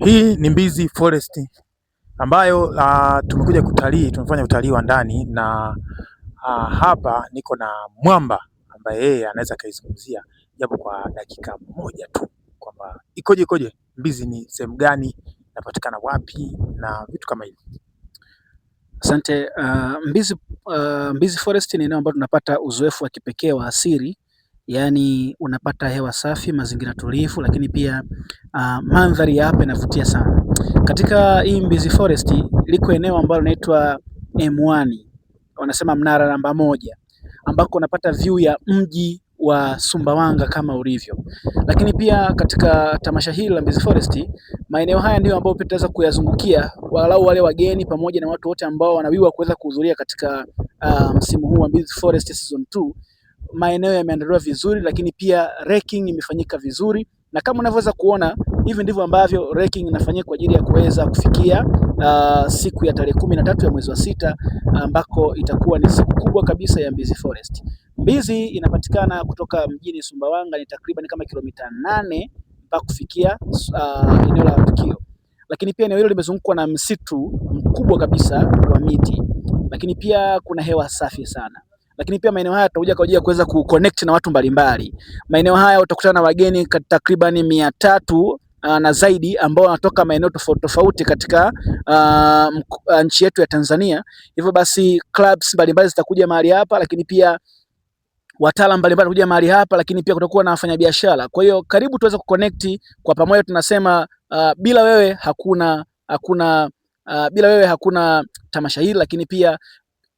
Hii ni Mbizi Forest ambayo tumekuja kutalii, tumefanya utalii wa ndani na hapa niko na Mwamba ambaye yeye anaweza kaizungumzia japo kwa dakika moja tu kwamba ikoje Mbizi, ni sehemu gani, inapatikana wapi na vitu kama hivyo. Asante. Mbizi Forest ni eneo ambalo tunapata uzoefu wa kipekee wa asili, yaani unapata hewa safi, mazingira tulivu, lakini pia mandhari ya hapa inavutia sana. Katika hii Mbizi Forest liko eneo ambalo linaitwa M1, wanasema mnara namba 1, ambako unapata view ya mji wa Sumbawanga kama ulivyo. Lakini pia katika tamasha hili la Mbizi Forest, maeneo haya ndio ambayo tutaweza kuyazungukia walau wale wageni pamoja na watu wote ambao wanawiwa kuweza kuhudhuria katika msimu huu wa Mbizi Forest Season 2. Maeneo yameandaliwa vizuri, lakini pia raking imefanyika vizuri, na kama unavyoweza kuona hivi ndivyo ambavyo raking inafanyika kwa ajili ya kuweza kufikia siku ya tarehe 13 ya mwezi wa 6 ambako itakuwa ni siku kubwa kabisa ya Mbizi Forest. Mbizi inapatikana kutoka mjini Sumbawanga, ni takriban kama kilomita 8 mpaka kufikia eneo la tukio, lakini pia eneo hilo limezungukwa na msitu mkubwa kabisa wa miti, lakini pia kuna hewa safi sana. Lakini pia maeneo haya tutakuja kwa ajili ya kuweza kuconnect na watu mbalimbali. Maeneo haya utakutana na wageni takriban 300 na zaidi ambao wanatoka maeneo tofauti tofauti katika nchi yetu ya Tanzania. Hivyo basi clubs mbalimbali zitakuja mahali hapa, lakini pia wataalamu mbalimbali watakuja mahali hapa, lakini pia kutakuwa na wafanyabiashara. Kwa hiyo karibu tuweze kuconnect kwa pamoja. Tunasema bila wewe hakuna tamasha hili, lakini pia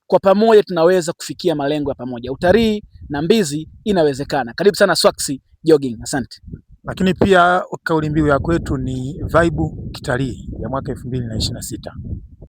kwa pamoja tunaweza kufikia malengo ya pamoja. Utalii na Mbizi inawezekana. Karibu sana Swax Jogging. Asante. Lakini pia kauli mbiu ya kwetu ni Vibe Kitalii ya mwaka 2026.